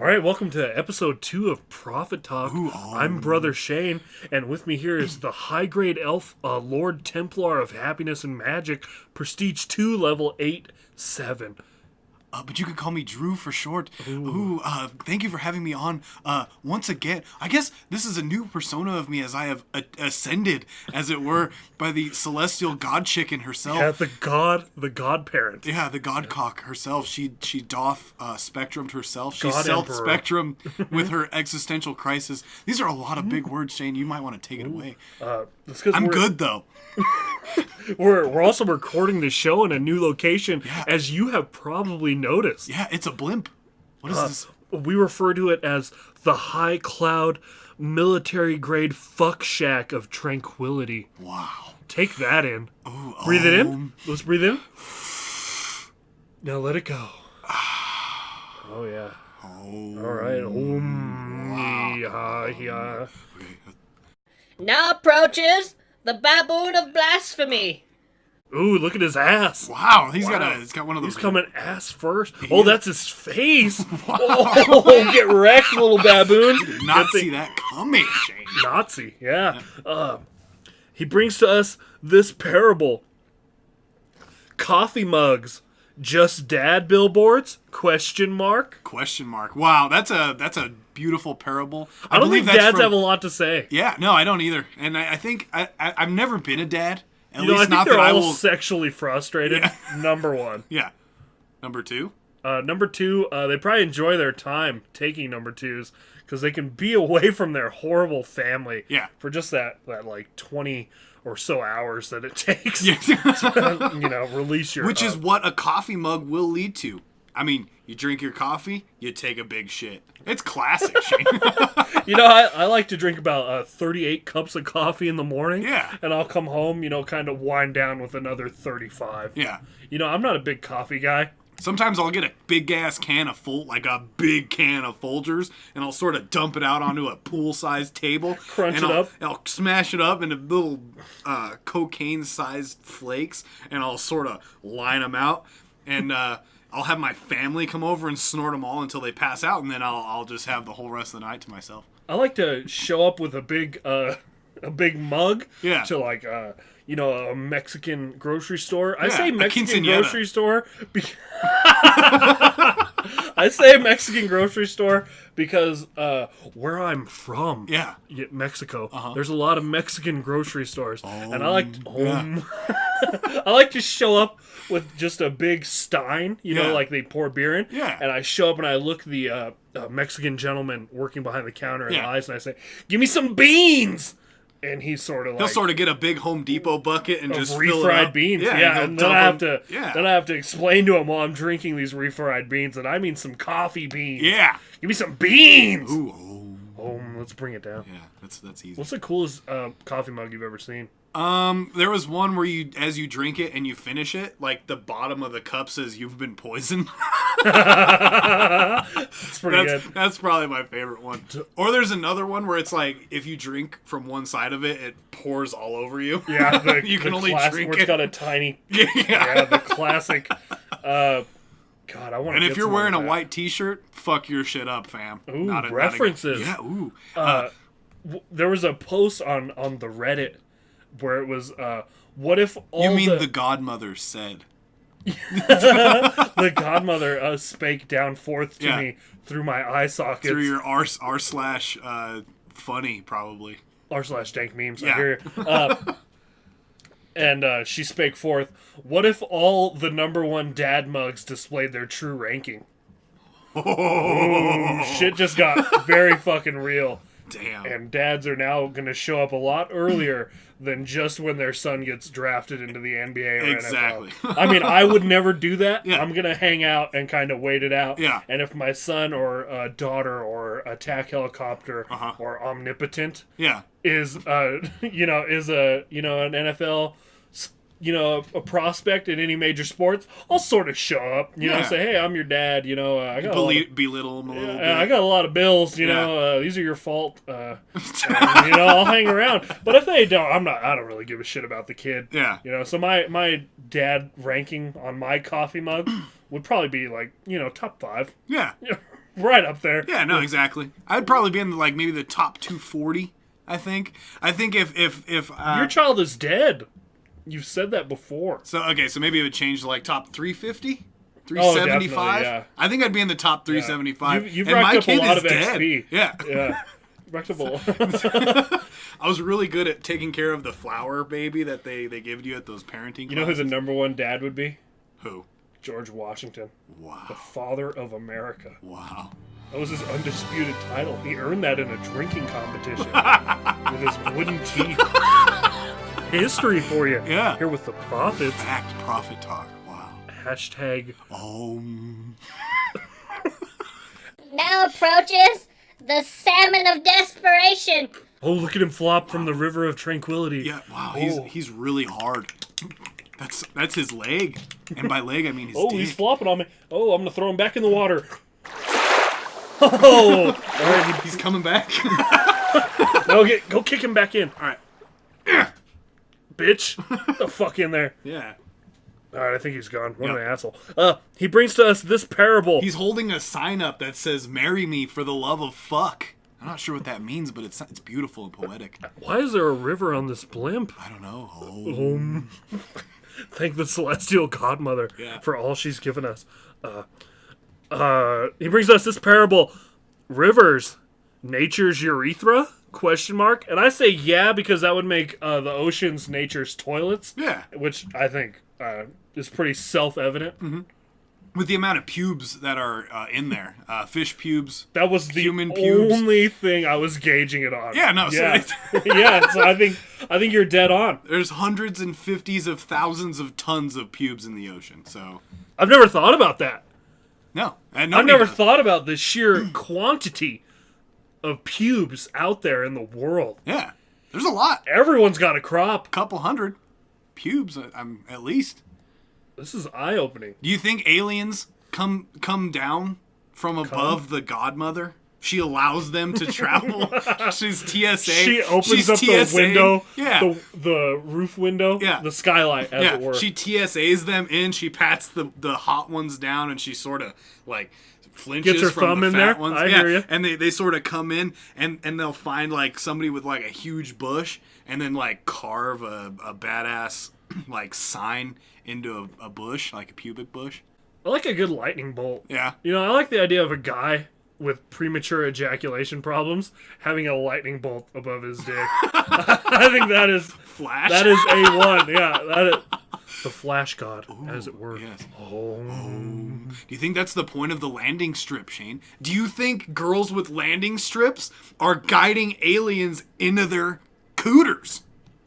All right, welcome to episode 2 of Prophet Talk. I'm Brother Shane, and with me here is the high-grade elf, Lord Templar of Happiness and Magic, Prestige 2, level 8-7. But you can call me Drew for short. Thank you for having me on once again. I guess this is a new persona of me as I have ascended, as it were, by the celestial god chicken herself. Yeah, the god parent. Yeah, the god cock herself. She doth spectrum to herself. She God self-spectrum with her existential crisis. These are a lot of big words, Shane. You might want to take it away. I'm good, though. We're also recording the show in a new location, as you have probably noticed. Yeah, it's a blimp. What is this? We refer to it as the high cloud military grade fuck shack of tranquility. Wow. Take that in. Breathe it in. Let's breathe in. Now let it go. Oh yeah. All right. Wow. Now approaches the baboon of blasphemy. Ooh, look at his ass. Wow, he's got one of those. He's coming ass first. Oh, that's his face. Oh, get wrecked, little baboon. Did not see that coming, Shane. Nazi, yeah. He brings to us this parable. Coffee mugs, just dad billboards? Question mark. Wow, that's a beautiful parable. I don't think dads have a lot to say. Yeah, no, I don't either. And I think I've never been a dad. At least I think not they're that all sexually frustrated. Yeah. Number one. Yeah. Number two? Number two, they probably enjoy their time taking number twos because they can be away from their horrible family for just that like 20 or so hours that it takes to, release your... Which is what a coffee mug will lead to. I mean, you drink your coffee, you take a big shit. It's classic, Shane. I like to drink about 38 cups of coffee in the morning. Yeah. And I'll come home, kind of wind down with another 35. Yeah. I'm not a big coffee guy. Sometimes I'll get a big-ass can of big can of Folgers, and I'll sort of dump it out onto a pool-sized table. Crunch it up. I'll smash it up into little cocaine-sized flakes, and I'll sort of line them out, and I'll have my family come over and snort them all until they pass out, and then I'll just have the whole rest of the night to myself. I like to show up with a big mug to a Mexican grocery store. I say Mexican grocery store I say Mexican grocery store because where I'm from, Mexico, there's a lot of Mexican grocery stores, and I like I like to show up with just a big stein, like they pour beer in, and I show up and I look the Mexican gentleman working behind the counter in the eyes, and I say, "Give me some beans." And he's sort of he'll sort of get a big Home Depot bucket and just fill it refried up. beans. And then I have to explain to him while I'm drinking these refried beans that I mean some coffee beans. Yeah, give me some beans. Ooh, let's bring it down. Yeah, that's easy. What's the coolest coffee mug you've ever seen? There was one where as you drink it and you finish it, like the bottom of the cup says you've been poisoned. That's pretty good. That's probably my favorite one. Or there's another one where it's like if you drink from one side of it, it pours all over you. Yeah, you can only drink where it's got a tiny. Yeah, the classic. God, I want. And if you're wearing a white T-shirt, fuck your shit up, fam. Ooh, references. Yeah, ooh. There was a post on the Reddit where it was, what if all You mean the godmother said. The godmother spake down forth to me through my eye sockets. Through your r/funny, probably. r/dank memes, I hear you. And she spake forth, what if all the number one dad mugs displayed their true ranking? Ooh, shit just got very fucking real. Damn. And dads are now going to show up a lot earlier than just when their son gets drafted into the NBA or exactly. NFL. I mean, I would never do that. Yeah. I'm going to hang out and kind of wait it out. Yeah. And if my son or daughter or attack helicopter or omnipotent is an NFL a prospect in any major sports, I'll sort of show up, say, hey, I'm your dad, I got belittle him a little bit. I got a lot of bills, these are your fault, I'll hang around. But if they don't, I don't really give a shit about the kid. Yeah. So my dad ranking on my coffee mug would probably be like, top 5. Yeah. right up there. Yeah, no, exactly. I'd probably be in maybe the top 240. I think if your child is dead. You've said that before. So maybe it would change to top 350, 375. Yeah. I think I'd be in the top 375. You've and racked my up kid a lot is of dead. XP. Yeah. Racked up a lot. I was really good at taking care of the flower baby that they give you at those parenting. You know who the number one dad would be? Who? George Washington. Wow. The father of America. Wow. That was his undisputed title. He earned that in a drinking competition with his wooden teeth. History for you. Yeah. Here with the prophets. Fact prophet talk. Wow. Hashtag. Now approaches the salmon of desperation. Oh, look at him flop from the river of tranquility. Yeah. Wow. He's really hard. That's his leg, and by leg I mean his. Oh, dick. he's flopping on me. Oh, I'm gonna throw him back in the water. Oh, all right. He's coming back. No, go kick him back in. All right. Bitch, the fuck in there. Yeah. All right, I think he's gone. What an asshole. He brings to us this parable. He's holding a sign up that says, "Marry me for the love of fuck." I'm not sure what that means, but it's beautiful and poetic. Why is there a river on this blimp? I don't know. Thank the celestial godmother for all she's given us. He brings us this parable. Rivers, nature's urethra? Question mark. And I say yeah because that would make the oceans nature's toilets. Yeah. Which I think is pretty self-evident. Mm-hmm. With the amount of pubes that are in there. Fish pubes. That was the human pubes. Only thing I was gauging it on. Yeah, no. Yeah. So Yeah, so I think you're dead on. There's hundreds and fifties of thousands of tons of pubes in the ocean, so... I've never thought about that. No. I've never thought about the sheer quantity of pubes out there in the world. Yeah. There's a lot. Everyone's got a crop. Couple hundred pubes, at least. This is eye-opening. Do you think aliens come down from above the godmother? She allows them to travel. She's TSA. She opens up the window. Yeah. The roof window. Yeah. The skylight, as it were. She TSAs them in. She pats the hot ones down, and she sort of, flinches gets her from thumb the in fat there. ones. I hear you. And they sort of come in, and they'll find, somebody with, a huge bush, and then, carve a badass, sign into a bush, like a pubic bush. I like a good lightning bolt. Yeah. I like the idea of a guy with premature ejaculation problems having a lightning bolt above his dick. I think that is... Flash? That is A1, yeah. That is the flash god, as it were. Yes. Oh. Do you think that's the point of the landing strip, Shane? Do you think girls with landing strips are guiding aliens into their cooters?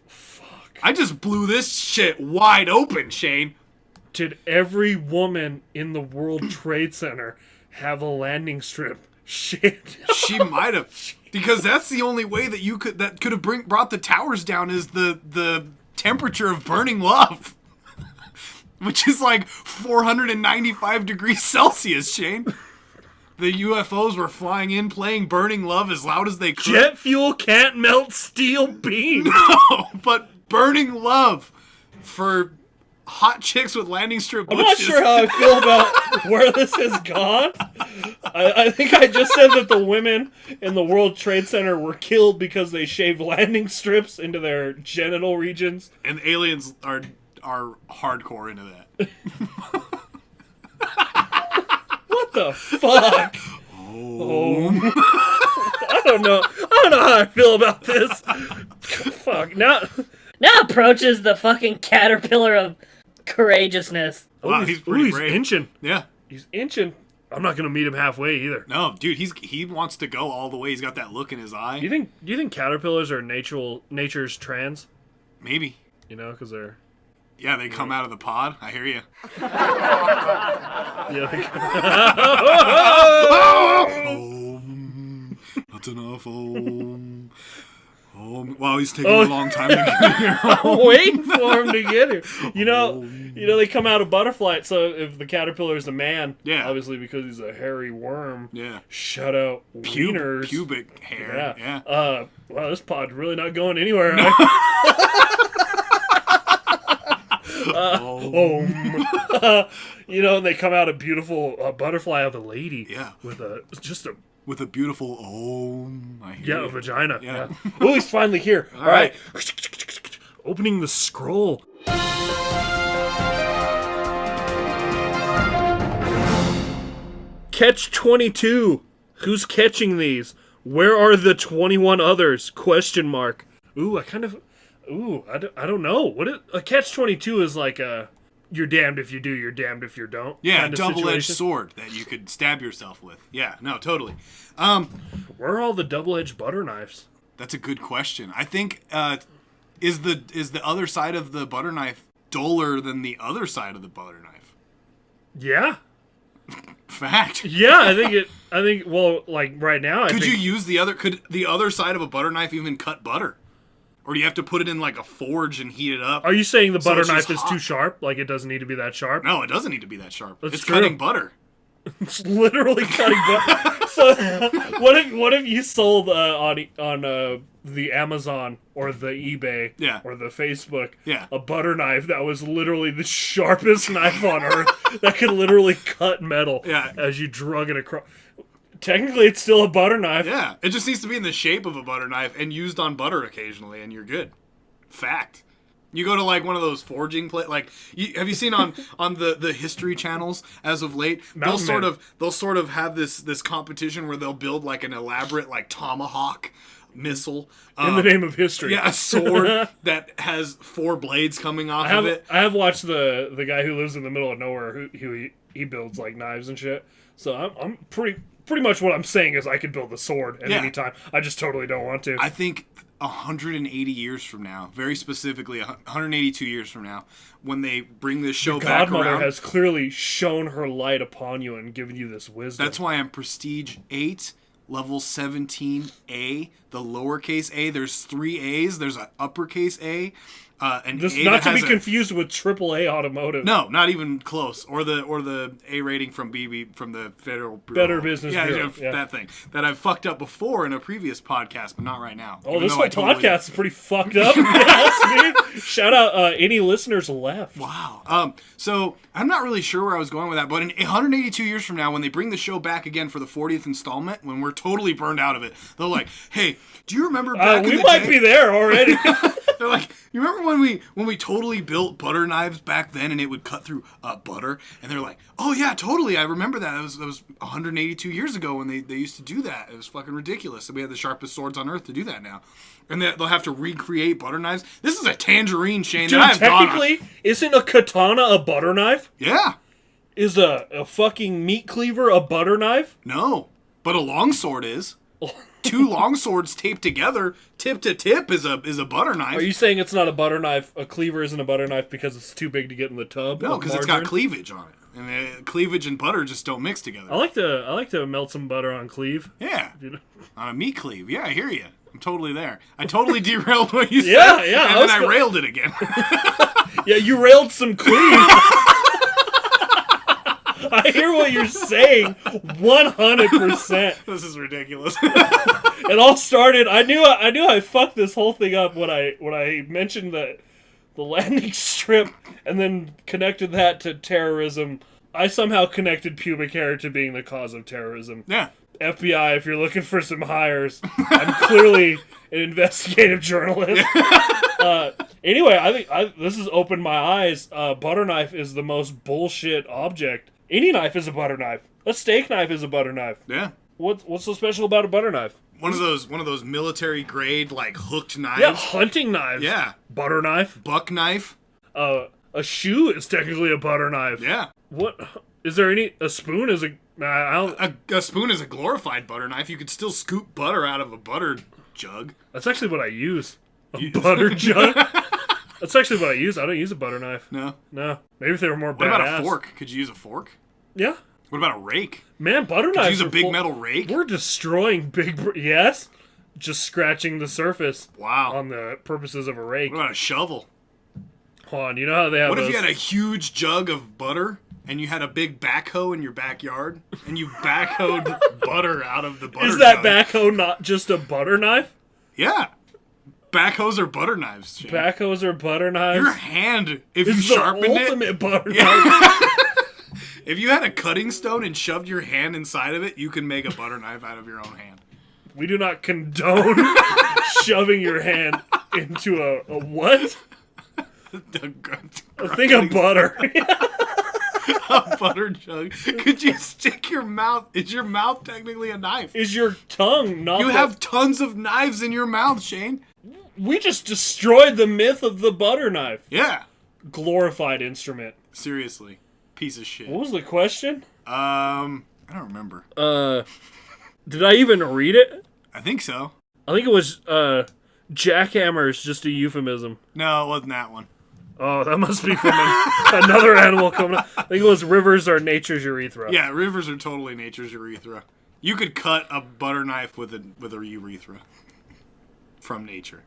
Fuck. I just blew this shit wide open, Shane. Did every woman in the World Trade Center have a landing strip? Shit. She might have. Because that's the only way that could have brought the towers down is the temperature of burning love. Which is 495 degrees Celsius, Shane. The UFOs were flying in playing Burning Love as loud as they could. Jet fuel can't melt steel beams. No, but Burning Love for hot chicks with landing strip bushes. I'm not sure how I feel about where this has gone. I think I just said that the women in the World Trade Center were killed because they shaved landing strips into their genital regions. And aliens are hardcore into that. What the fuck? Oh. I don't know how I feel about this. Fuck. Now approaches the fucking caterpillar of courageousness. Wow, he's pretty brave. Inching. Yeah. He's inching. I'm not gonna meet him halfway either. No, dude, he wants to go all the way. He's got that look in his eye. Do you think caterpillars are nature's trans? Maybe. Because they're... Yeah, they come out of the pod. I hear you. Yeah. That's enough. Wow, he's taking a long time to get here. I'm waiting for him to get here. They come out of butterfly. So if the caterpillar is a man, obviously because he's a hairy worm. Yeah. Shut out wieners. Pubic hair. Yeah. Wow, this pod's really not going anywhere. You know, and they come out a beautiful butterfly of a lady. Yeah. With a beautiful I hear a vagina. Yeah. Oh, he's finally here. All right. Opening the scroll. Catch 22. Who's catching these? Where are the 21 others? Question mark. Ooh, I don't know. A catch 22 is like a you're damned if you do, you're damned if you don't. Yeah, kind of double-edged situation. sword that you could stab yourself with. Yeah, no, totally. Where are all the double-edged butter knives? That's a good question. I think is the other side of the butter knife duller than the other side of the butter knife? Yeah. Fact. Yeah, I think well, like right now could the other side of a butter knife even cut butter? Or do you have to put it in like a forge and heat it up? Are you saying the butter it's knife just is hot? too sharp? Like it doesn't need to be that sharp? No, it doesn't need to be that sharp. That's it's true. cutting butter. It's literally cutting butter. So, what if you sold on the Amazon or the eBay or the Facebook a butter knife that was literally the sharpest knife on earth that could literally cut metal as you drug it across? Technically, it's still a butter knife. Yeah, it just needs to be in the shape of a butter knife and used on butter occasionally, and you're good. Fact. You go to like one of those forging have you seen on the history channels as of late? They'll sort of have this competition where they'll build like an elaborate like tomahawk missile in the name of history. Yeah, a sword that has 4 blades coming off of it. I have watched the guy who lives in the middle of nowhere who he builds like knives and shit. So I'm pretty much what I'm saying is I could build a sword at any time. I just totally don't want to. I think 180 years from now, very specifically 182 years from now, when they bring this show back around. Godmother has clearly shone her light upon you and given you this wisdom. That's why I'm Prestige 8, level 17A, the lowercase a. There's 3 A's. The's an uppercase A. This not to be confused with AAA Automotive. No, not even close. Or the A rating from the Federal Bureau. Better Business Bureau. That thing that I've fucked up before in a previous podcast, but not right now. Oh, this whole podcast is pretty fucked up. Yes, dude. Shout out any listeners left. Wow. So I'm not really sure where I was going with that, but in 182 years from now, when they bring the show back again for the 40th installment, when we're totally burned out of it, they're like, "Hey, do you remember back in the day?" We might be there already. They're like, "You remember when we totally built butter knives back then, and it would cut through butter?" And they're like, "Oh yeah, totally. I remember that. That was 182 years ago when they used to do that. It was fucking ridiculous. And we had the sharpest swords on earth to do that now." And they'll have to recreate butter knives. This is a tangerine, Shane. Dude, technically, isn't a katana a butter knife? Yeah. Is a fucking meat cleaver a butter knife? No, but a longsword is. 2 long swords taped together, tip to tip, is a butter knife. Are you saying it's not a butter knife? A cleaver isn't a butter knife because it's too big to get in the tub? No, because it's got cleavage on it, and cleavage and butter just don't mix together. I like to melt some butter on cleave. Yeah, on a meat cleave. Yeah, I hear you. I'm totally there. I totally derailed what you said. Yeah, and then I railed it again. Yeah, you railed some cleave. I hear what you're saying, 100%. This is ridiculous. It all started. I knew I fucked this whole thing up when I mentioned the landing strip and then connected that to terrorism. I somehow connected pubic hair to being the cause of terrorism. Yeah. FBI, if you're looking for some hires, I'm clearly an investigative journalist. Anyway, I think this has opened my eyes. Butter knife is the most bullshit object. Any knife is a butter knife. A steak knife is a butter knife. Yeah. What's so special about a butter knife? One of those military grade like hooked knives. Yeah, hunting knives. Yeah. Butter knife. Buck knife. A shoe is technically a butter knife. Yeah. What is there a spoon is a spoon is a glorified butter knife. You could still scoop butter out of a butter jug. That's actually what I use. A butter jug. That's actually what I use. I don't use a butter knife. No. Maybe if they were more badass. What about a fork? Could you use a fork? Yeah. What about a rake? Man, butter knives. Use a big metal rake? We're destroying yes. Just scratching the surface. Wow. On the purposes of a rake. What about a shovel? Hold on, you know how they have What if you had a huge jug of butter and you had a big backhoe in your backyard and you backhoed butter out of the butter Is that jug? backhoe not just a butter knife? Yeah. Backhoes or butter knives, Shane? Backhoes or butter knives? Your hand, if you It's sharpened the it... ultimate butter knife. If you had a cutting stone and shoved your hand inside of it, you can make a butter knife out of your own hand. We do not condone shoving your hand into a what? A thing of butter. A butter jug. Could you stick your mouth? Is your mouth technically a knife? Is your tongue not? You have tons of knives in your mouth, Shane. We just destroyed the myth of the butter knife. Yeah. Glorified instrument. Seriously. Piece of shit. What was the question? I don't remember. Did I even read it? I think so. I think it was, jackhammers, just a euphemism. No, it wasn't that one. Oh, that must be from another animal coming up. I think it was rivers are nature's urethra. Yeah, rivers are totally nature's urethra. You could cut a butter knife with a urethra from nature.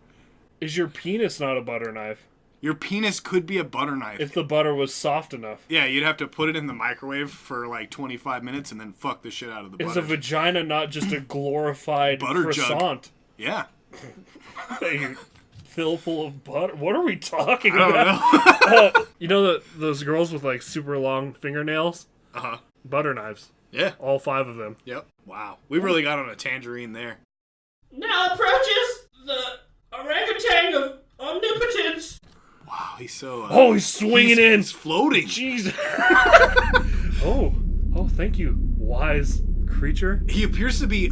Is your penis not a butter knife? Your penis could be a butter knife. If the butter was soft enough. Yeah, you'd have to put it in the microwave for like 25 minutes and then fuck the shit out of the butter. Is a vagina not just a glorified butter croissant? Jug. Yeah. That you fill full of butter? What are we talking I about? don't know. You know those girls with like super long fingernails? Uh-huh. Butter knives. Yeah. All 5 of them. Yep. Wow. We really got on a tangerine there. Now approaches the orangutan of omnipotence. Wow, he's so... he's swinging in. He's floating. Jeez. Oh, thank you, wise creature. He appears to be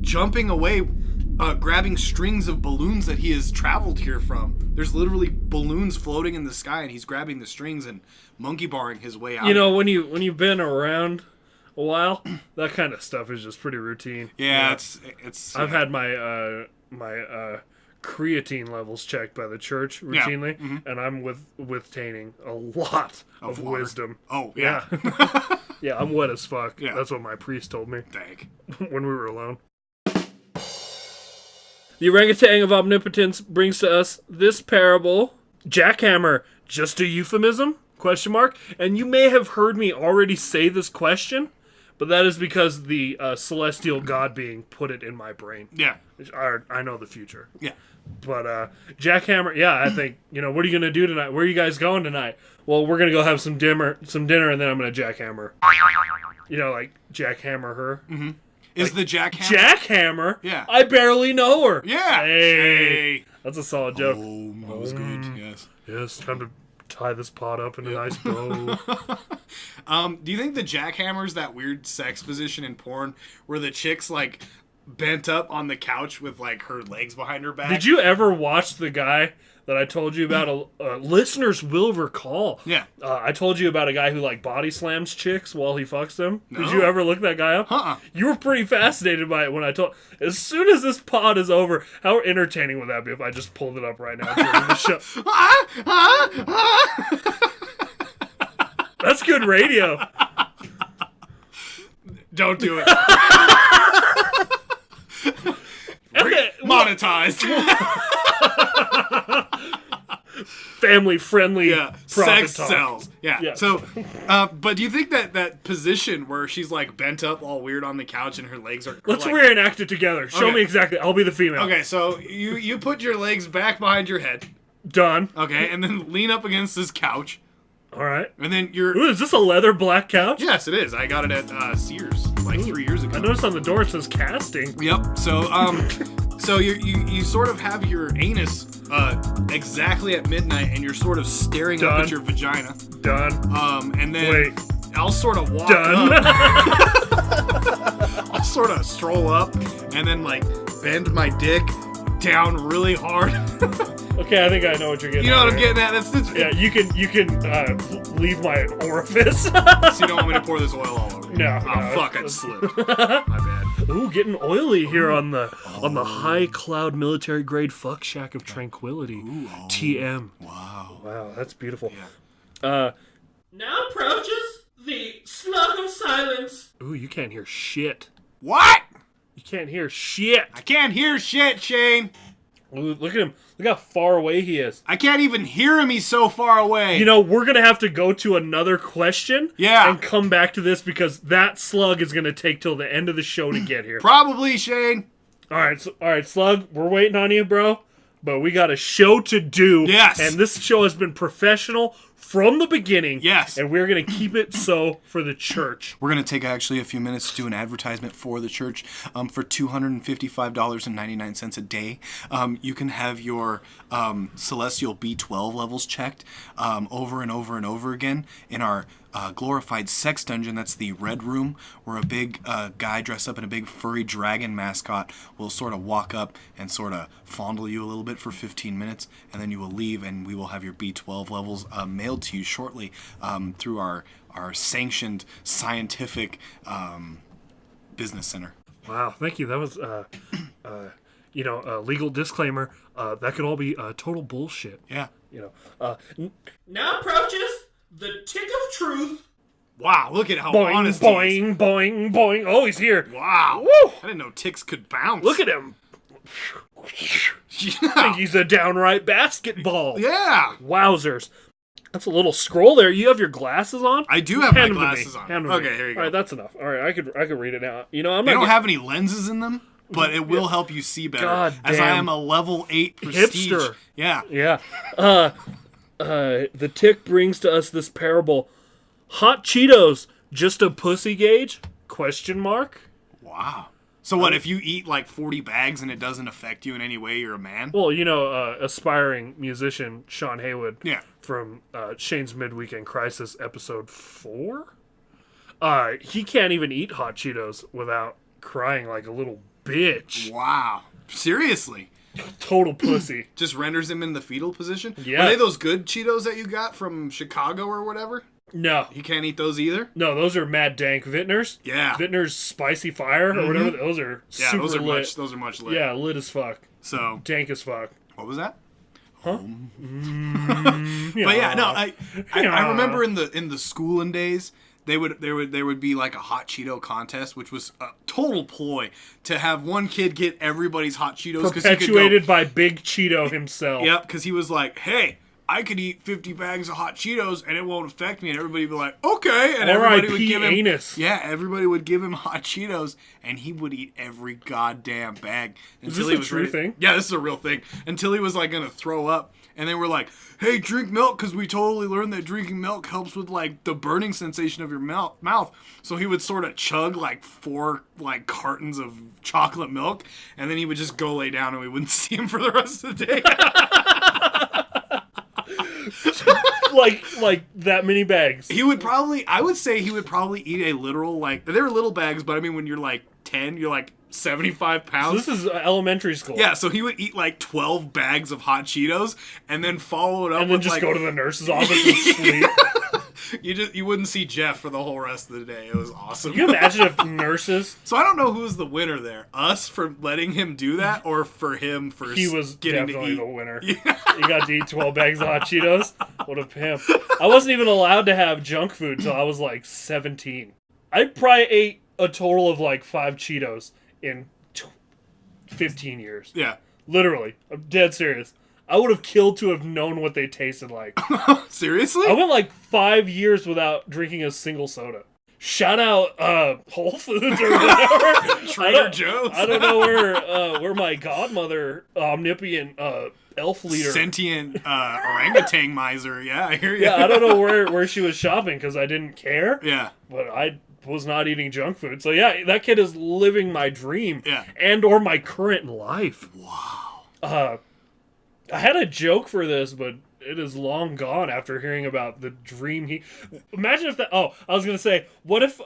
jumping away, grabbing strings of balloons that he has traveled here from. There's literally balloons floating in the sky, and he's grabbing the strings and monkey barring his way out. You know, when you've been around a while, that kind of stuff is just pretty routine. Yeah, it's. I've had my creatine levels checked by the church routinely, and I'm withstanding a lot of wisdom. Oh, yeah. Yeah, I'm wet as fuck. Yeah. That's what my priest told me. Dang. When we were alone. The orangutan of omnipotence brings to us this parable. Jackhammer, just a euphemism? Question mark. And you may have heard me already say this question, but that is because the celestial god being put it in my brain. Yeah. I know the future. Yeah. But jackhammer, yeah, I think, what are you going to do tonight? Where are you guys going tonight? Well, we're going to go have some dinner, and then I'm going to jackhammer. Like jackhammer her. Mm-hmm. Is the jackhammer? Jackhammer? Yeah. I barely know her. Yeah. Hey. That's a solid joke. Oh, that was good. Yes. Yes, time to tie this pot up in a nice bow. Do you think the jackhammer's that weird sex position in porn where the chick's like bent up on the couch with like her legs behind her back? Did you ever watch the guy that I told you about? Listeners will recall. Yeah. I told you about a guy who like body slams chicks while he fucks them. No. Did you ever look that guy up? Uh-uh. You were pretty fascinated by it when I told. As soon as this pod is over, how entertaining would that be if I just pulled it up right now during the show? That's good radio. Don't do it. Okay, monetized. Family friendly. Yeah. Profit Sex talk. sells. Yeah. Yeah. So, but do you think that position where she's like bent up all weird on the couch and her legs are... Let's like, reenact it together. Show Okay. me exactly. I'll be the female. Okay, so you put your legs back behind your head. Done. Okay, and then lean up against this couch. All right. And then you're... Ooh, is this a leather black couch? Yes, it is. I got it at Sears like 3 years ago. I noticed on the door it says casting. Yep. So so you sort of have your anus exactly at midnight, and you're sort of staring up at your vagina. Done. And then Wait. I'll sort of walk Done. up. I'll sort of stroll up and then like bend my dick down really hard. Okay, I think I know what you're getting. You know at what I'm here. getting at? That's Yeah, you can leave my orifice. So you don't want me to pour this oil all over? No. Oh no, fuck! I slipped. My bad. Ooh, getting oily here on the high cloud military grade fuck shack of tranquility. TM. Wow, that's beautiful. Yeah. Now approaches the slug of silence. Ooh, you can't hear shit. What? You can't hear shit. I can't hear shit, Shane. Ooh, look at him. Look how far away he is. I can't even hear him. He's so far away. You know, we're going to have to go to another question. Yeah. And come back to this because that slug is going to take till the end of the show to get here. Probably, Shane. All right, Slug, we're waiting on you, bro. but we got a show to do. Yes. And this show has been professional from the beginning. Yes. And we're going to keep it so for the church. We're going to take actually a few minutes to do an advertisement for the church. For $255.99 a day, you can have your celestial B12 levels checked over and over and over again in our glorified sex dungeon. That's the Red Room, where a big guy dressed up in a big furry dragon mascot will sort of walk up and sort of fondle you a little bit for 15 minutes, and then you will leave, and we will have your B12 levels mailed to you shortly through our sanctioned scientific business center. Wow, thank you. That was, a legal disclaimer. That could all be total bullshit. Yeah. Now approaches the tick of truth. Wow, look at how Boing, honest he is. boing, boing, boing. Oh, he's here. Wow. Woo! I didn't know ticks could bounce. Look at him. I think Yeah. he's a downright basketball. Yeah. Wowzers. That's a little scroll there. You have your glasses on? I do have my Hand them to me. glasses on. Hand them to Okay, me. here you go. All right, that's enough. All right, I could read it now. I'm They not don't have any lenses in them, but it will help you see better. God as I damn. am a level 8 prestige. Hipster. Yeah. Yeah. The tick brings to us this parable. Hot Cheetos, just a pussy gauge? Question mark? Wow. So what, if you eat like 40 bags and it doesn't affect you in any way, you're a man? Well, aspiring musician Sean Haywood Yeah. from Shane's Midweekend Crisis episode 4? He can't even eat Hot Cheetos without crying like a little bitch. Wow. Seriously? Total pussy. Just renders him in the fetal position? Yeah. Were they those good Cheetos that you got from Chicago or whatever? No. He can't eat those either? No, those are Mad Dank Vintners. Yeah. Vintners Spicy Fire or whatever. Those are Yeah, super those are lit. much lit. Yeah, lit as fuck. So, Dank as fuck. what was that? Huh? But yeah, no, I remember in the schooling days, there would be like a hot Cheeto contest, which was a total ploy to have one kid get everybody's hot Cheetos. Perpetuated by Big Cheeto himself. Yep, because he was like, hey, I could eat 50 bags of hot Cheetos and it won't affect me. And everybody would be like, okay. And everybody would give him anus. Yeah, everybody would give him hot Cheetos and he would eat every goddamn bag. Is this a true thing? Yeah, this is a real thing. Until he was like going to throw up. And they were like, hey, drink milk, because we totally learned that drinking milk helps with, like, the burning sensation of your mouth. So he would sort of chug, like, 4, like, cartons of chocolate milk, and then he would just go lay down, and we wouldn't see him for the rest of the day. like that many bags. I would say he would probably eat a literal, like, they were little bags, but I mean, when you're, like, 10, you're, like, 75 pounds. So this is elementary school. Yeah, so he would eat like 12 bags of hot Cheetos and then follow it up and then with just like, go to the nurse's office and sleep. You wouldn't see Jeff for the whole rest of the day. It was awesome. Can you imagine if nurses? So I don't know who's the winner there. Us for letting him do that, or for him for He was getting definitely to eat. the winner. Yeah. He got to eat 12 bags of hot Cheetos. What a pimp. I wasn't even allowed to have junk food till I was like 17. I probably ate a total of like 5 Cheetos in 15 years. Yeah. Literally. I'm dead serious. I would have killed to have known what they tasted like. Seriously? I went like 5 years without drinking a single soda. Shout out Whole Foods or whatever. Trader Joe's. I don't know where my godmother, omnipotent elf leader. Sentient orangutan miser. Yeah, I hear you. Yeah, I don't know where she was shopping because I didn't care. Yeah. But I was not eating junk food. So yeah, that kid is living my dream. Yeah. And or my current life. Wow. I had a joke for this, but it is long gone after hearing about the dream he... Imagine if that... Oh, I was going to say, what if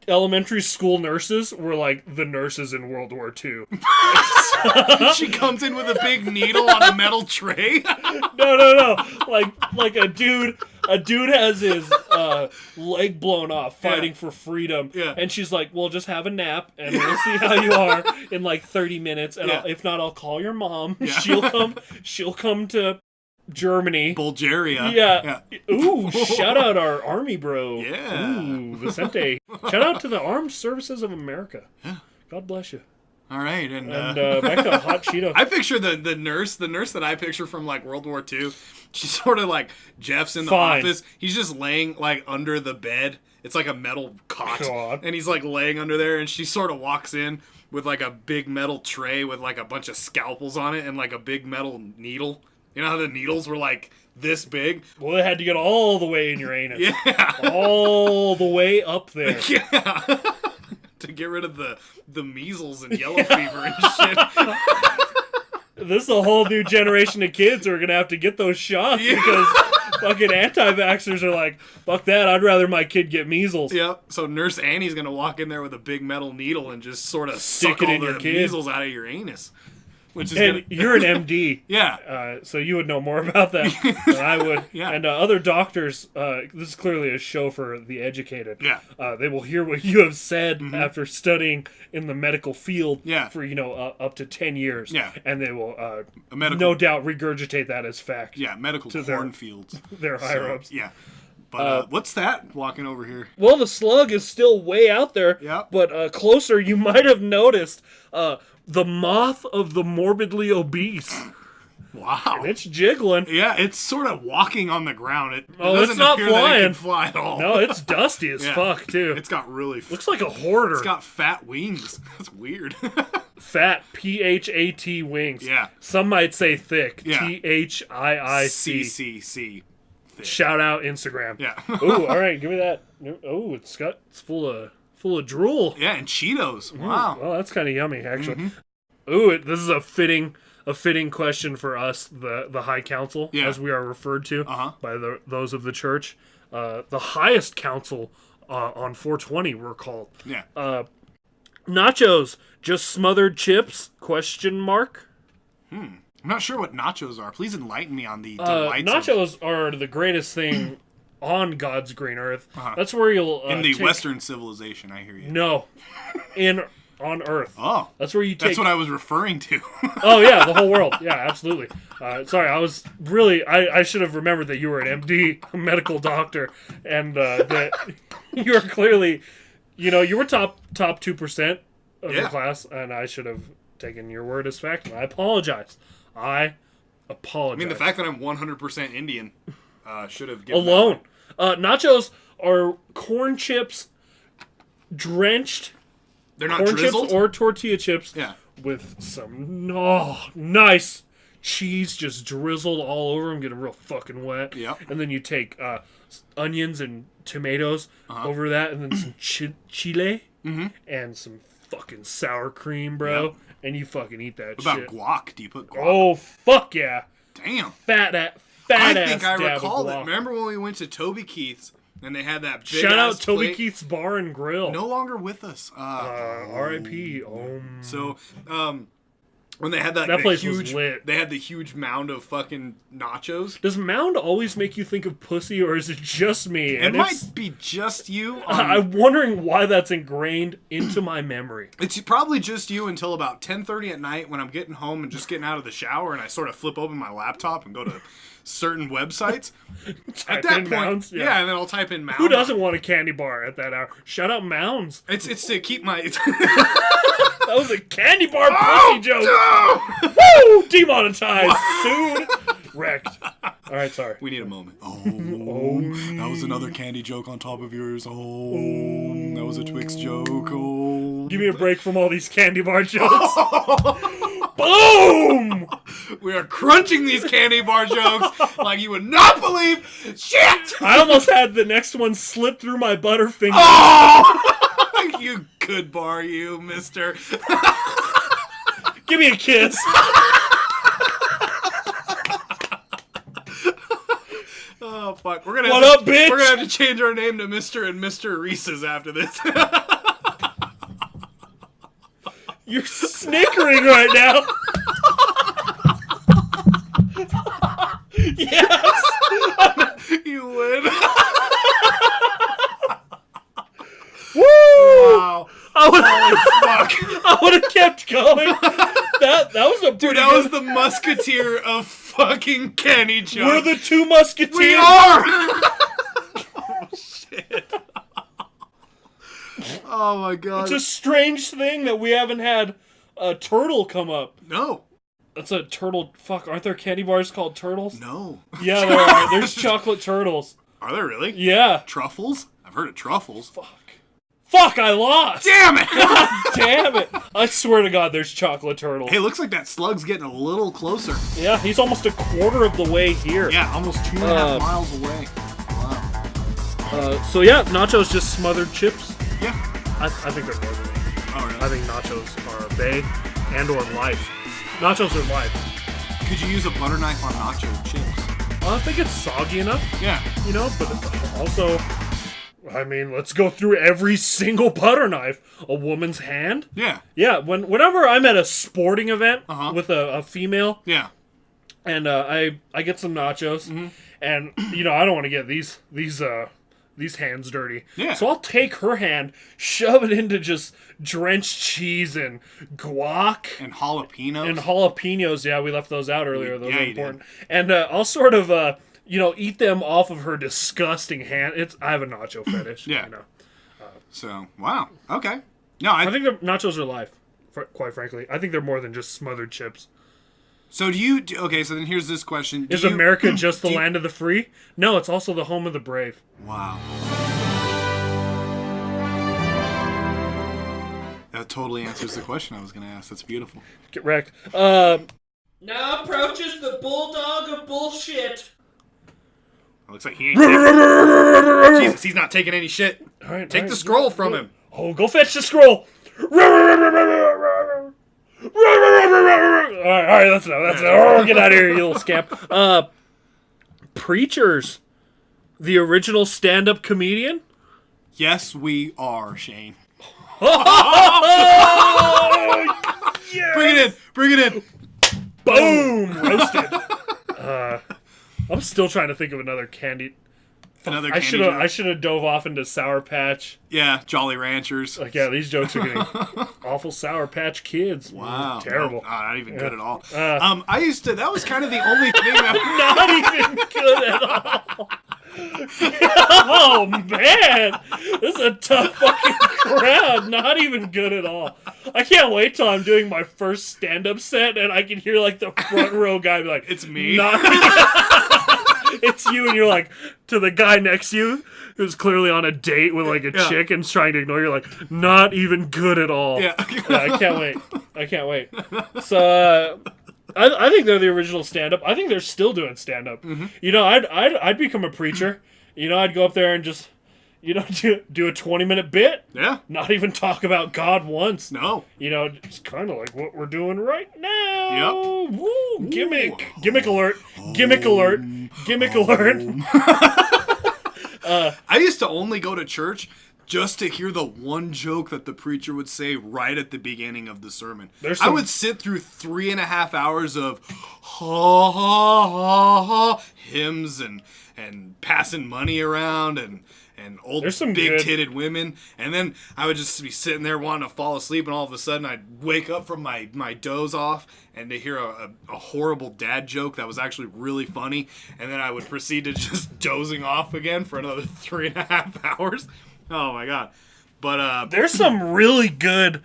elementary school nurses were like the nurses in World War II? She comes in with a big needle on a metal tray. No. Like a dude has his leg blown off fighting for freedom. Yeah. And she's like, well, just have a nap and we'll see how you are in like 30 minutes. And Yeah. if not, I'll call your mom. Yeah. She'll come to Germany. Bulgaria. Yeah. Ooh, shout out our army bro. Yeah. Ooh, Vicente. Shout out to the Armed Services of America. Yeah. God bless you. All right, and back to hot Cheetos. I picture the nurse that I picture from like World War II. She's sort of like Jeff's in the Fine. office. He's just laying like under the bed. It's like a metal cot, God. and he's like laying under there. And she sort of walks in, with like a big metal tray with like a bunch of scalpels on it and like a big metal needle. You know how the needles were like this big? Well, they had to get all the way in your anus. Yeah. All the way up there. Yeah. To get rid of the measles and yellow fever and shit. This is a whole new generation of kids who are going to have to get those shots because fucking anti-vaxxers are like, fuck that, I'd rather my kid get measles. Yep. So Nurse Annie's going to walk in there with a big metal needle and just sort of Stick suck it all in the your kid. measles out of your anus. Which is And you're an MD. Yeah. So you would know more about that than I would. Yeah. And other doctors, this is clearly a show for the educated. Yeah. They will hear what you have said after studying in the medical field for, up to 10 years. Yeah. And they will no doubt regurgitate that as fact. Yeah, medical cornfields. Their higher-ups. Yeah. But what's that walking over here? Well, the slug is still way out there. Yeah. But closer, you might have noticed the moth of the morbidly obese. Wow. And it's jiggling. Yeah, it's sort of walking on the ground. It Oh, doesn't it's not appear flying. that it can fly at all. No, it's dusty as fuck, too. It's got really... Looks like a hoarder. It's got fat wings. That's weird. Fat, P-H-A-T wings. Yeah. Some might say thick. Yeah. T-H-I-I-C. C-C-C. Shout out Instagram. Yeah. Ooh, all right, give me that. Oh, it's full of drool. Yeah, and Cheetos. Wow. Well, that's kind of yummy, actually. Ooh, this is a fitting question for us, the High Council, as we are referred to by those of the church. The highest council on 420 we're called. Yeah. Nachos, just smothered chips? Question mark. I'm not sure what nachos are. Please enlighten me on the delights nachos are the greatest thing on God's green earth. That's where you'll in the Western civilization. I hear you. No, on Earth. Oh, that's where you take. That's what I was referring to. Oh yeah, the whole world. Yeah, absolutely. Sorry, I was really. I should have remembered that you were an MD, a medical doctor, and that you are clearly, you were top 2% of your class, and I should have taken your word as fact. And I apologize. I mean, the fact that I'm 100% Indian should have given alone. Nachos are corn chips drenched. They're not corn drizzled? chips or tortilla chips. Yeah. With some nice cheese just drizzled all over them, getting real fucking wet. Yep. And then you take onions and tomatoes over that, and then some chile and some fucking sour cream, bro. Yep. And you fucking eat that what shit. About guac? Do you put guac? Oh, fuck yeah. Damn. Fat ass I think I dab recall of that. guac. Remember when we went to Toby Keith's and they had that big Shout out ass Toby plate? Keith's Bar and Grill. No longer with us. R.I.P. So, when they had that place huge, was lit. They had the huge mound of fucking nachos. Does mound always make you think of pussy, or is it just me? It might be just you. I'm wondering why that's ingrained into my memory. It's probably just you until about 10:30 at night when I'm getting home and just getting out of the shower, and I sort of flip open my laptop and go to certain websites. At that point, Mounds, yeah, and then I'll type in Mound. Who doesn't want a candy bar at that hour? Shout out Mounds. It's to keep my... That was a candy bar pussy joke. No! Woo! Demonetized. Sued. Wrecked. All right, sorry. We need a moment. That was another candy joke on top of yours. That was a Twix joke. Give me a break from all these candy bar jokes. Boom! We are crunching these candy bar jokes like you would not believe. Shit! I almost had the next one slip through my butterfinger. Oh! You good bar, you, mister. Give me a kiss. Oh, fuck. We're gonna what up, bitch? We're gonna have to change our name to Mr. and Mr. Reese's after this. You're snickering right now. Yes. You win. Woo! Wow. I would have kept going. That was a dude. That was the musketeer of fucking candy jokes. We're the two musketeers. We are. Oh shit. Oh my god. It's a strange thing that we haven't had a turtle come up. No. That's a turtle. Fuck, aren't there candy bars called turtles? No. Yeah, there are. There's chocolate turtles. Are there really? Yeah. Truffles? I've heard of truffles. Fuck, I lost! Damn it! God damn it! I swear to God, there's chocolate turtles. Hey, looks like that slug's getting a little closer. Yeah, he's almost a quarter of the way here. Yeah, almost 2.5 miles away. Wow. So yeah, Nachos just smothered chips. Yeah. I think they're more than that. Oh, really? I think Nachos are they and or life. Nachos are life. Could you use a butter knife on nacho chips? I think it's soggy enough. Yeah. You know, but also, I mean, let's go through every single butter knife. A woman's hand. Yeah. Yeah. Whenever I'm at a sporting event with a female. Yeah. And I get some nachos, and you know I don't want to get these hands dirty. Yeah. So I'll take her hand, shove it into just drenched cheese and guac and jalapenos. And jalapenos. Yeah, we left those out earlier. Those are important. Did. And I'll sort of eat them off of her disgusting hand. I have a nacho fetish. Yeah. You know. So wow. Okay. No, I think the nachos are life. Quite frankly, I think they're more than just smothered chips. So okay, so then here's this question. Is America just the land of the free? No, it's also the home of the brave. Wow. That totally answers the question I was going to ask. That's beautiful. Get wrecked. Now approaches the bulldog of bullshit. It looks like he ain't Jesus, he's not taking any shit. All right, Take the scroll from him. Oh, go fetch the scroll. All right, that's enough. Oh, get out of here, you little scamp. Preachers, the original stand-up comedian. Yes, we are, Shane. Oh, yes! Bring it in. Boom, roasted. I'm still trying to think of another candy. I should have dove off into Sour Patch. Yeah, Jolly Ranchers. Like, yeah, these jokes are getting awful. Sour Patch Kids. Wow, terrible. No, not even good at all. That was kind of the only thing that not even good at all. Oh man, this is a tough fucking crowd. Not even good at all. I can't wait till I'm doing my first stand-up set and I can hear like the front row guy be like, "It's me." It's you, and you're like, to the guy next to you who's clearly on a date with like a chick and's trying to ignore you, like, not even good at all. Yeah. I can't wait. So, I think they're the original stand-up. I think they're still doing stand-up. Mm-hmm. You know, I'd become a preacher. You know, I'd go up there and just, you know, do a 20-minute bit. Yeah. Not even talk about God once. No. You know, it's kind of like what we're doing right now. Yep. Woo, gimmick. Ooh. Gimmick alert. Gimmick alert. Gimmick alert. I used to only go to church just to hear the one joke that the preacher would say right at the beginning of the sermon. I would sit through 3.5 hours of ha ha ha ha hymns and passing money around and old big-titted women, and then I would just be sitting there wanting to fall asleep, and all of a sudden I'd wake up from my doze off and to hear a horrible dad joke that was actually really funny, and then I would proceed to just dozing off again for another 3.5 hours. Oh my god. But there's some really good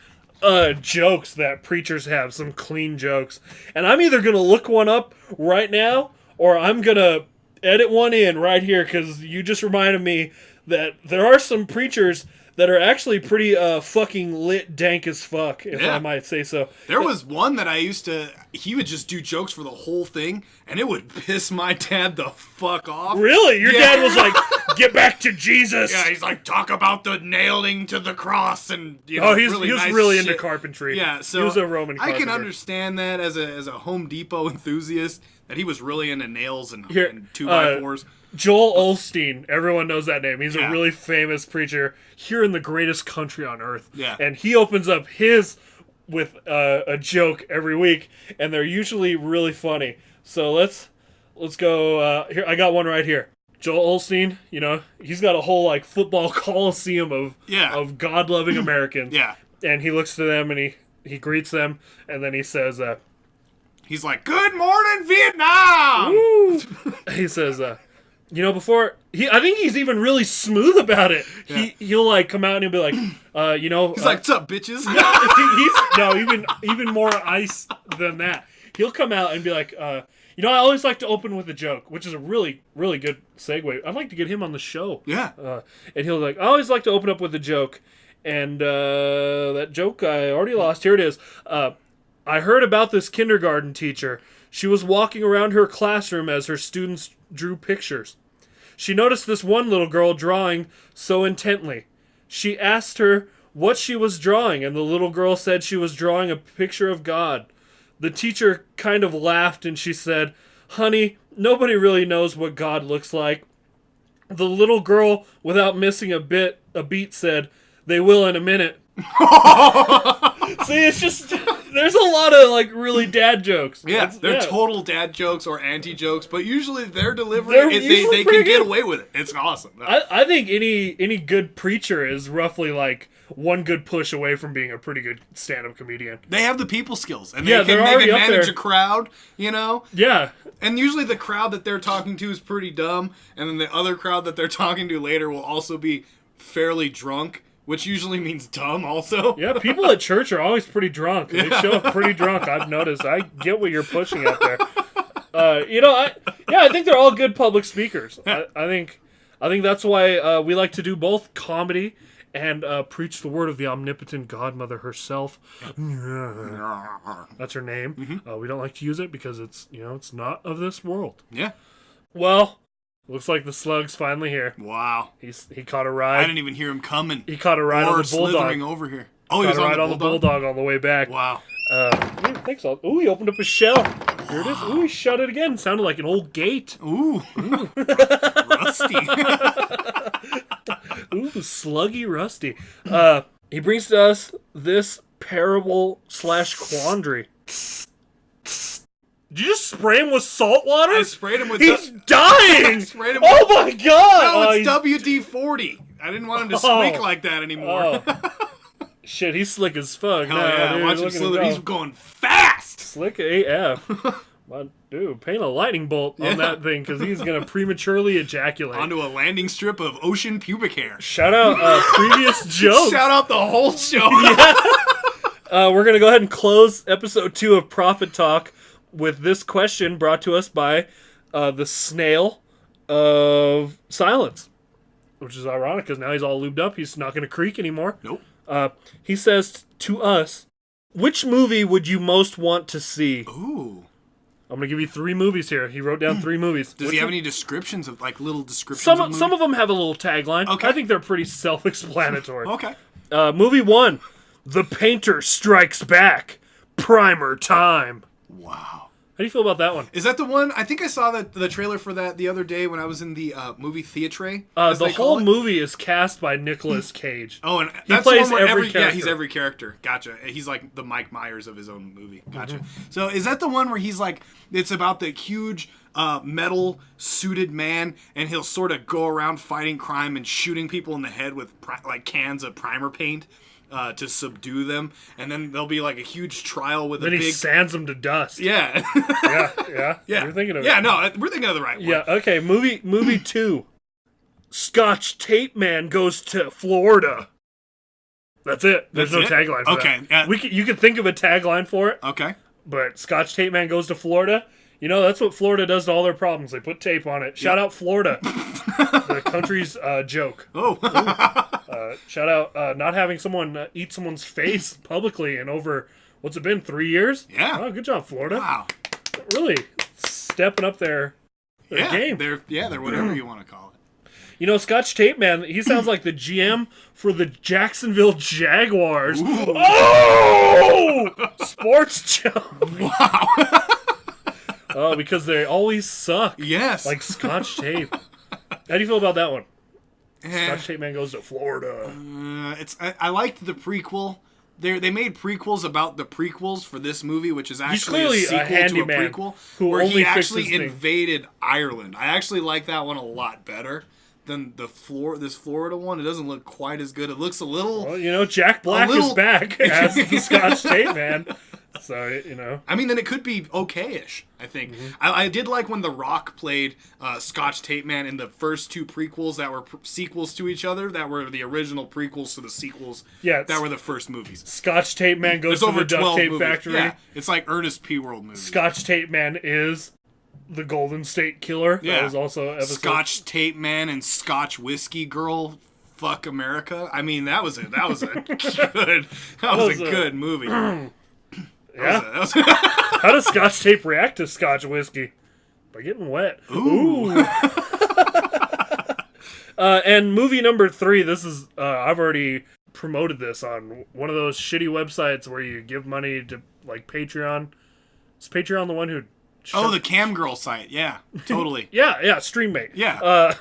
jokes that preachers have, some clean jokes, and I'm either gonna look one up right now or I'm gonna edit one in right here, because you just reminded me that there are some preachers that are actually pretty fucking lit dank as fuck, if I might say so. There was one that he would just do jokes for the whole thing, and it would piss my dad the fuck off. Really? Your dad was like, get back to Jesus. Yeah, he's like, talk about the nailing to the cross, and you know, he was really into carpentry. Yeah, so he was a Roman carpenter. I can understand that as a Home Depot enthusiast, that he was really into nails and 2x4s. Joel Osteen, everyone knows that name. He's a really famous preacher here in the greatest country on earth. Yeah. And he opens up his with a joke every week, and they're usually really funny. So let's go. Here, I got one right here. Joel Osteen, you know, he's got a whole like football coliseum of God-loving Americans. Yeah. And he looks to them and he greets them, and then he says, he's like, "Good morning, Vietnam!" Woo! He says, you know, I think he's even really smooth about it. Yeah. He'll like come out and he'll be like, you know, he's like, "What's up, bitches?" Even more ice than that. He'll come out and be like, you know, I always like to open with a joke, which is a really, really good segue. I'd like to get him on the show. Yeah. And he'll be like, I always like to open up with a joke, And that joke I already lost. Here it is. I heard about this kindergarten teacher. She was walking around her classroom as her students drew pictures. She noticed this one little girl drawing so intently. She asked her what she was drawing, and the little girl said she was drawing a picture of God. The teacher kind of laughed, and she said, "Honey, nobody really knows what God looks like." The little girl, without missing a beat, said, "They will in a minute." See, it's just, there's a lot of, like, really dad jokes. Yeah, they're total dad jokes or anti-jokes, but usually their delivery, They're they can get away with it. It's awesome. I think any good preacher is roughly, like, one good push away from being a pretty good stand-up comedian. They have the people skills, and Yeah, they they're can already up manage there. a crowd, you know? Yeah. And usually the crowd that they're talking to is pretty dumb, and then the other crowd that they're talking to later will also be fairly drunk, which usually means dumb also. Yeah, people at church are always pretty drunk. They show up pretty drunk, I've noticed. I get what you're pushing out there. I think they're all good public speakers. I think that's why we like to do both comedy and preach the word of the omnipotent godmother herself. That's her name. Mm-hmm. We don't like to use it because it's not of this world. Yeah. Well, looks like the slug's finally here. Wow. He caught a ride. I didn't even hear him coming. He caught a ride on the bulldog. Slithering over here. Oh, he was on the bulldog on the way back. Wow. Thanks. Ooh, he opened up his shell. Here it is. Ooh, he shut it again. Sounded like an old gate. Ooh. Rusty. Ooh, sluggy rusty. He brings to us this parable / quandary. Did you just spray him with salt water? I sprayed him with... He's dying! Sprayed him Oh my god! No, it's WD-40. I didn't want him to squeak like that anymore. Shit, he's slick as fuck. Hell yeah, dude, watch him look at slither. go. He's going fast! Slick AF. Dude, paint a lightning bolt on that thing, because he's going to prematurely ejaculate. Onto a landing strip of ocean pubic hair. Shout out previous jokes. Shout out the whole show. We're going to go ahead and close episode 2 of Prophet Talk with this question brought to us by the snail of silence. Which is ironic, because now he's all lubed up. He's not going to creak anymore. Nope. He says to us, which movie would you most want to see? Ooh. I'm going to give you 3 movies here. He wrote down 3 movies. Does he have any descriptions of, like, little descriptions Some of them have a little tagline. Okay. I think they're pretty self-explanatory. Okay. Movie 1, The Painter Strikes Back. Primer time. Wow. How do you feel about that one? Is that the one? I think I saw the trailer for that the other day when I was in the movie theatre. The whole movie is cast by Nicolas Cage. Oh, and he that's plays the one where every character. Yeah, he's every character. Gotcha. He's like the Mike Myers of his own movie. Gotcha. So is that the one where he's like, it's about the huge metal suited man, and he'll sort of go around fighting crime and shooting people in the head with like cans of primer paint to subdue them, and then there'll be like a huge trial with then he sands them to dust. Yeah. yeah. You're thinking of it. Yeah, no, we're thinking of the right one. Yeah, okay. Movie 2. Scotch Tape Man goes to Florida. That's it. There's no tagline for Okay. that. You could think of a tagline for it. Okay. But Scotch Tape Man goes to Florida. You know, that's what Florida does to all their problems. They put tape on it. Shout out Florida. The country's joke. Oh. Shout out not having someone eat someone's face publicly in over, what's it been, 3 years? Yeah. Oh, good job, Florida. Wow. Really stepping up their game. They're whatever you want to call it. You know, Scotch Tape Man, he sounds like the GM for the Jacksonville Jaguars. Ooh. Oh! Sports joke. Wow. Oh, because they always suck. Yes. Like Scotch Tape. How do you feel about that one? Scotch Tape Man goes to Florida. I liked the prequel. They made prequels about the prequels for this movie, which is actually a sequel to a prequel where he actually invaded Ireland. I actually like that one a lot better than this Florida one. It doesn't look quite as good. It looks a little... Well, you know, Jack Black is back as the Scotch Tape Man. So, you know. I mean, then it could be okay-ish, I think. Mm-hmm. I did like when The Rock played Scotch Tape Man in the first 2 prequels that were sequels to each other, that were the original prequels to the sequels that were the first movies. Scotch Tape Man goes to the duct tape factory. Yeah, it's like Ernest P. World movies. Scotch Tape Man is the Golden State Killer. Yeah. That was also episode. Scotch Tape Man and Scotch Whiskey Girl Fuck America. I mean, that was a good movie. Yeah. How does Scotch tape react to Scotch whiskey? By getting wet. Ooh. And movie number 3. This is I've already promoted this on one of those shitty websites where you give money to like Patreon. Is Patreon the one who? Oh, the Cam Girl site. Yeah, totally. yeah, Streammate. Yeah.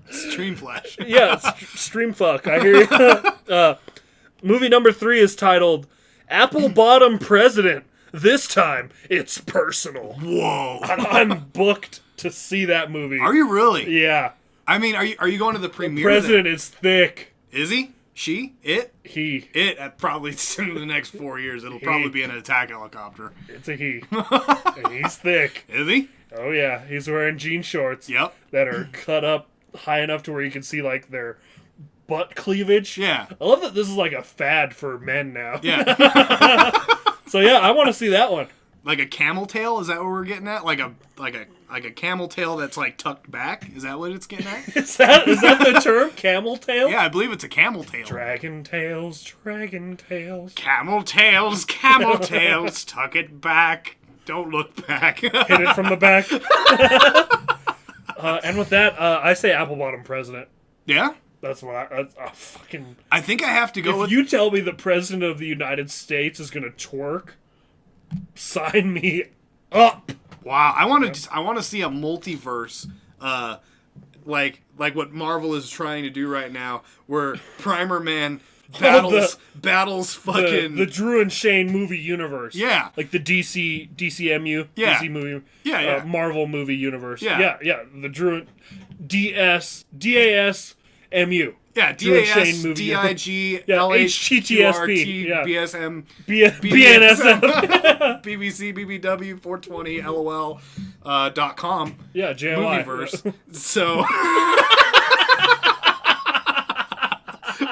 Stream Flash. Yeah, Stream Fuck. I hear you. Movie number 3 is titled Apple Bottom President. This time, it's personal. Whoa. I'm booked to see that movie. Are you really? Yeah. I mean, are you going to the premiere? The president is thick. Is he? She? It? He. It, probably in the next 4 years. It'll probably be an attack helicopter. It's a he. And he's thick. Is he? Oh, yeah. He's wearing jean shorts. Yep. That are cut up high enough to where you can see, like, their butt cleavage. Yeah. I love that this is, like, a fad for men now. Yeah. So, yeah, I want to see that one. Like a camel tail? Is that what we're getting at? Like a camel tail that's like tucked back? Is that what it's getting at? Is that the term? Camel tail? Yeah, I believe it's a camel tail. Dragon tails, dragon tails. Camel tails, tuck it back. Don't look back. Hit it from the back. And with that, I say apple bottom president. Yeah? That's what I fucking... I think I have to go If you tell me the president of the United States is going to twerk, sign me up. Wow, I want to see a multiverse, like what Marvel is trying to do right now, where Primer Man battles fucking the Drew and Shane movie universe. Yeah, like the DCMU. Yeah. DC movie. Yeah. Marvel movie universe. Yeah. Yeah. The Drew DASMU. Yeah, DAS, DIG, LHTTSP, BSM, BNSM, BBC, BBW, 420, LOL.com. Yeah, JOI. Movieverse. So,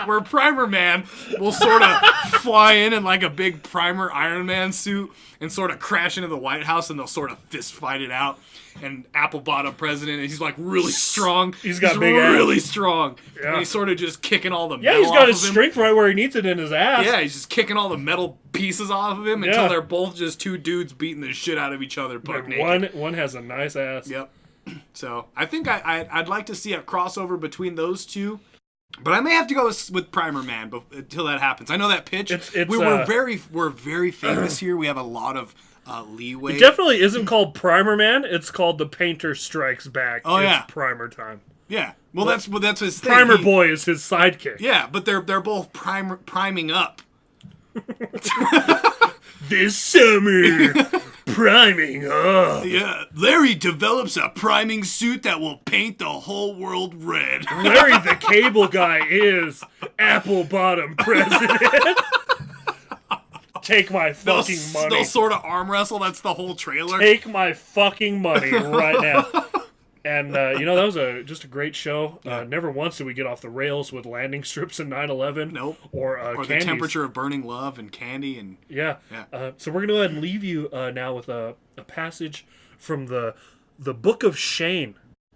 where Primer Man will sort of fly in like a big Primer Iron Man suit and sort of crash into the White House, and they'll sort of fist fight it out. And apple bottom president, and he's like really strong. He's got big ass. Really strong. Yeah. And he's sort of just kicking all the metal Yeah, he's got his off of him. strength right where he needs it in his ass. Yeah, he's just kicking all the metal pieces off of him until they're both just two dudes beating the shit out of each other buck naked. One has a nice ass. Yep. So I think I'd like to see a crossover between those two. But I may have to go with Primer Man until that happens. I know that pitch. We're very famous here. We have a lot of leeway. It definitely isn't called Primer Man. It's called The Painter Strikes Back. Oh, it's yeah. Primer time. Yeah. Well, that's his thing. Primer Boy is his sidekick. Yeah, but they're both priming up. This summer, priming up. Yeah, Larry develops a priming suit that will paint the whole world red. Larry the Cable Guy is apple bottom president. Take my fucking money. They'll sort of arm wrestle. That's the whole trailer. Take my fucking money right now. And, that was just a great show. Yeah. Never once did we get off the rails with landing strips in 9/11. Nope. Or The Temperature of Burning Love and candy. And Yeah. So we're going to go ahead and leave you now with a passage from the Book of Shane.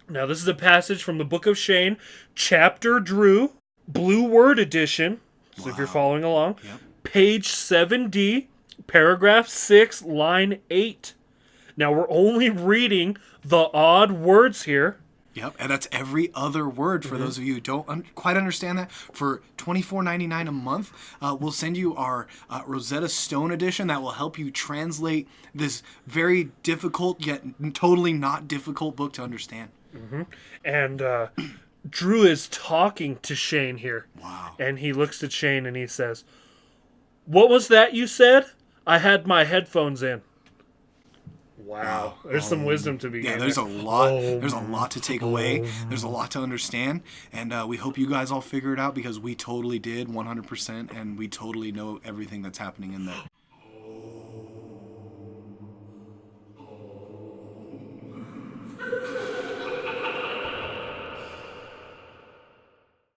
Now, this is a passage from the Book of Shane, Chapter Drew, Blue Word Edition. So if you're following along. Yep. Page 7D, paragraph 6, line 8. Now, we're only reading the odd words here. Yep, and that's every other word for those of you who don't quite understand that. For $24.99 a month, we'll send you our Rosetta Stone edition that will help you translate this very difficult yet totally not difficult book to understand. Mm-hmm. And Drew is talking to Shane here. Wow. And he looks at Shane and he says, "What was that you said? I had my headphones in." Wow. There's some wisdom to be gained. Yeah, there's a lot. There's a lot to take away. There's a lot to understand, and we hope you guys all figure it out because we totally did 100%, and we totally know everything that's happening in there.